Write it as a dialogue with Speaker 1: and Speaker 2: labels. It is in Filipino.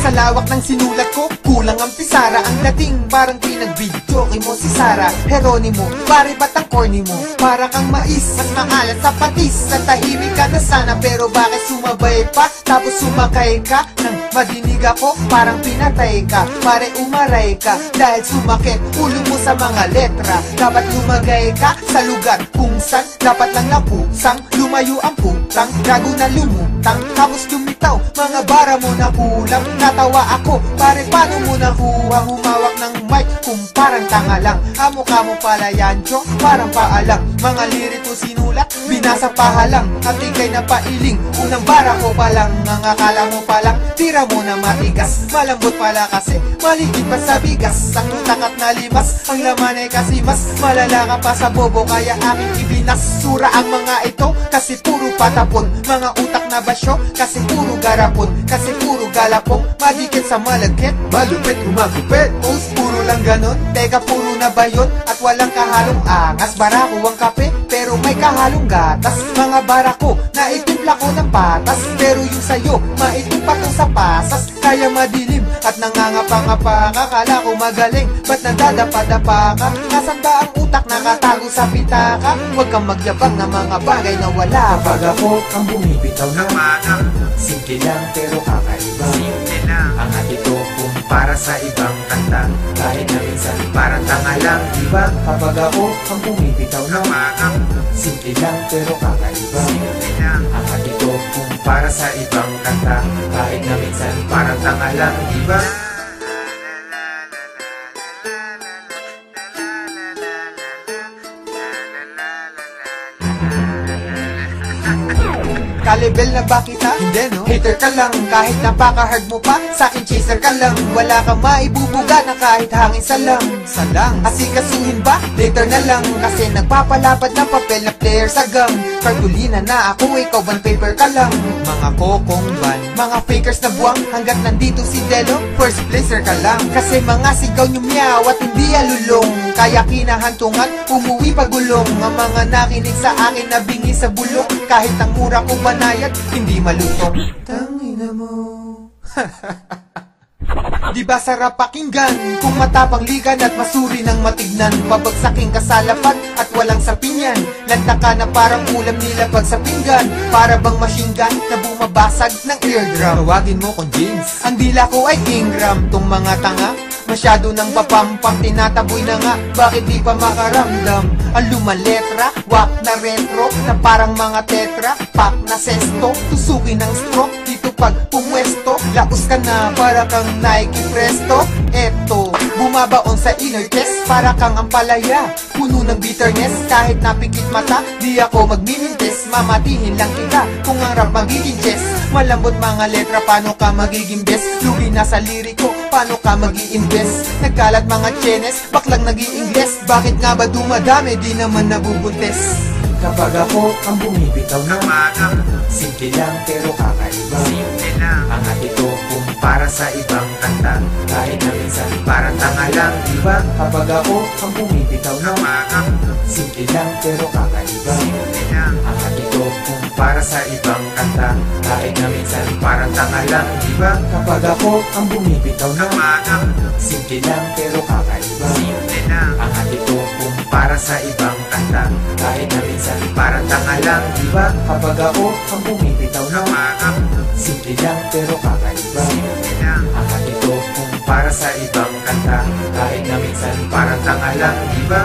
Speaker 1: Sa lawak ng sinulat ko, kulang ang pisara. Ang dating parang pinag-video kay mo si Sara Heronimo, pare ba't ang corny mo? Para kang mais, mas maalat sa patis. Sa tahimik ka na sana, pero bakit sumabay pa? Tapos sumakay ka, nang madinig ako, parang pinatay ka. Pare umaray ka, dahil sumakit ulo mo sa mga letra. Dapat lumagay ka sa lugar kung saan dapat lang napusang. Lumayo ang putang, gago na lumutang. Tapos lumitaw, mga bara mo na kulang. Natawa ako, pare paano mo nakuha? Humawak ng mic kung parang tanga lang. Mukha mo pala yan, chong, parang paalang. Mga liriko sinulat, binasa pahalang. At ikay na pailing, unang bara ko palang. Ang akala mo palang, tira mo na matigas. Malambot pala kasi, maligid pa sa bigas. Ang utak at nalimas, ang laman ay kasi mas malala ka pa sa bobo, kaya aking ibinas. Sura ang mga ito, kasi puro patapon. Mga utak na basyo, kasi puro garapon. Kasi puro galapong, madikit sa malagkit. Malupit, umagupit, post puro lang ganon. Teka, puro na ba yun? At walang kahalong angas. Barako ang kape, pero may kahalong gatas. Mga barako, naitimpla ko ng patas. Pero yung sayo, maitim pa to sa pasas. Kaya madilim, at nangangapa-ngapa ka. Kala ko magaling, ba't nadadapa-dapa ka? Nasaan ba ang utak nakatago sa pitaka? Huwag kang magyabang ng mga bagay na wala.
Speaker 2: Kapag ako ang bumibitaw na simple lang pero kakaiba. Ang hati ko kung para sa ibang kanta, kahit na minsan parang tanga lang, diba? Kapag ako ang bumibitaw na simple lang pero kakaiba. Ang hati ko kung para sa ibang kanta, kahit na minsan parang tanga lang, diba?
Speaker 1: Kalibel na ba kita? Hindi no? Hater ka lang, kahit napaka-hard mo pa. Sa'kin chaser ka lang, wala kang maibubuga na kahit hangin salang. Asikasuhin ba? Later na lang, kasi nagpapalapad ng papel na player sa gang. Cartulina na ako, ikaw ban paper ka lang. Mga kokong ban, mga fakers na buwang. Hanggat nandito si Delo, first placer ka lang. Kasi mga sigaw nyo meow at hindi alulong. Kaya kinahantungan, umuwi pagulong. Ang mga nakinig sa akin na bingi sa bulong. Kahit ang mura ko banayad, hindi malutong. Tangina mo. Di ba sarap pakinggan kung matapang ligan at masuri ng matignan? Pabagsaking kasalapan at walang sapinyan. Lanta ka na parang ulam nila pag sa pinggan. Para bang machine gun na bumabasag ng eardrum. Tawagin mo kong James. Ang dila ko ay Ingram. Tong mga tanga masyado nang papampang, tinataboy na nga, bakit di pa makaramdam? Ang lumaletra, wak na retro, na parang mga tetra, pak na sesto, tusukin ng stroke, dito pag pumwesto, laos ka na para kang Nike Presto. Eto, bumabaon sa inner chest, para kang ampalaya, puno ng bitterness, kahit napikit mata, di ako magmimintes, mamatihin lang kita, kung ang rap magiging chess. Malambot mga letra, paano ka magiging best? Lugi na sa liriko, paano ka mag-i-invest? Nagkalat mga chenes, baklang nag-i-ingles. Bakit nga ba dumadami, di naman nabubuntes?
Speaker 2: Kapag ako ang bumibitaw na simple lang pero kakaiba. Ang hati ko kung para sa ibang kanta, kahit na minsan parang tanga lang, diba? Kapag ako ang bumibitaw na simple lang pero kakaiba. Ang hati ko kung para sa ibang kanta, kahit na minsan parang tanga lang, diba? Kapag ako ang bumibitaw na simple lang pero kakaiba. Ang hati ko kung para sa ibang kanta, kahit na minsan parang tanga lang, diba? Kapag ako ang bumibitaw na simple lang pero kakaiba. Ang hati ko kung para sa ibang kanta, kahit na minsan parang tanga lang, diba?